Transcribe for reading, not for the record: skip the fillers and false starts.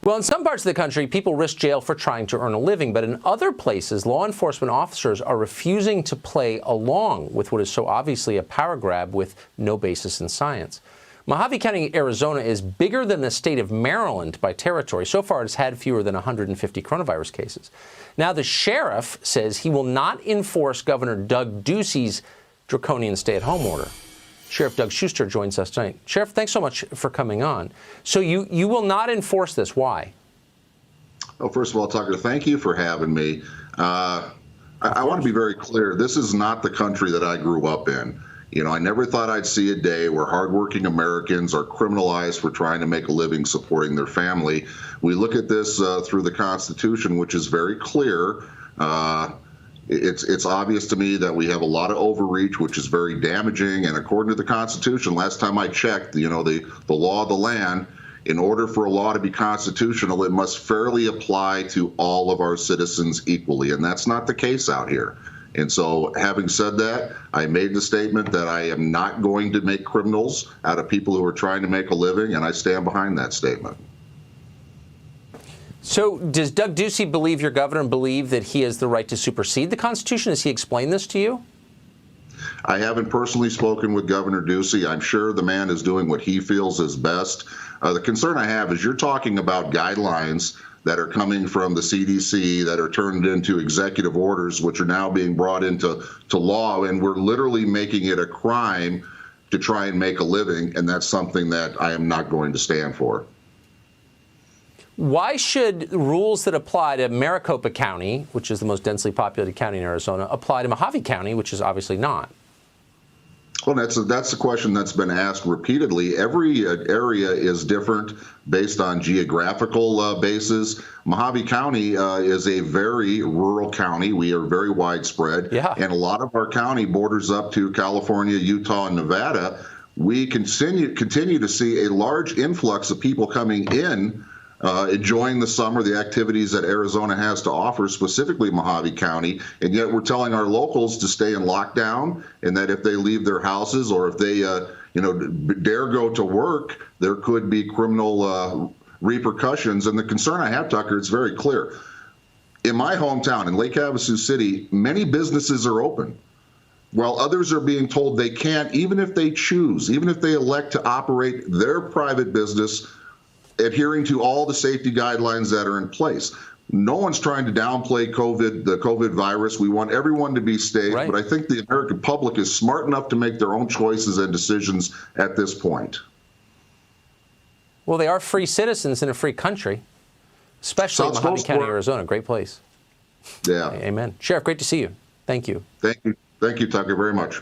Well, in some parts of the country, people risk jail for trying to earn a living, but in other places, law enforcement officers are refusing to play along with what is so obviously a power grab with no basis in science. Mojave County, Arizona is bigger than the state of Maryland by territory. So far, it's had fewer than 150 coronavirus cases. Now, the sheriff says he will not enforce Governor Doug Ducey's draconian stay-at-home order. Sheriff Doug Schuster joins us tonight. Sheriff, thanks so much for coming on. So you will not enforce this. Why? Well, first of all, Tucker, thank you for having me. I want to be very clear. This is not the country that I grew up in. You know, I never thought I'd see a day where hardworking Americans are criminalized for trying to make a living supporting their family. We look at this through the Constitution, which is very clear. It's obvious to me that we have a lot of overreach, which is very damaging. And according to the Constitution, last time I checked, you know, the law of the land, in order for a law to be constitutional, it must fairly apply to all of our citizens equally. And that's not the case out here. And so, having said that, I made the statement that I am not going to make criminals out of people who are trying to make a living, and I stand behind that statement. So does Doug Ducey believe, your governor, believe that he has the right to supersede the Constitution? Has he explained this to you? I haven't personally spoken with Governor Ducey. I'm sure the man is doing what he feels is best. The concern I have is you're talking about guidelines that are coming from the CDC that are turned into executive orders, which are now being brought into law, and we're literally making it a crime to try and make a living, and that's something that I am not going to stand for. Why should rules that apply to Maricopa County, which is the most densely populated county in Arizona, apply to Mojave County, which is obviously not? Well, that's the question that's been asked repeatedly. Every area is different based on geographical basis. Mojave County is a very rural county. We are very widespread. Yeah. And a lot of our county borders up to California, Utah, and Nevada. We continue to see a large influx of people coming in, enjoying the summer, the activities that Arizona has to offer, specifically Mojave County, and yet we're telling our locals to stay in lockdown, and that if they leave their houses or if they, dare go to work, there could be criminal repercussions. And the concern I have, Tucker, it's very clear. In my hometown, in Lake Havasu City, many businesses are open, while others are being told they can't, even if they choose, even if they elect to operate their private business adhering to all the safety guidelines that are in place. No one's trying to downplay the COVID virus. We want everyone to be safe, right. But I think the American public is smart enough to make their own choices and decisions at this point. Well, they are free citizens in a free country, especially Mojave County, Arizona. Great place. Yeah. Amen. Sheriff, great to see you. Thank you. Thank you. Thank you, Tucker, very much.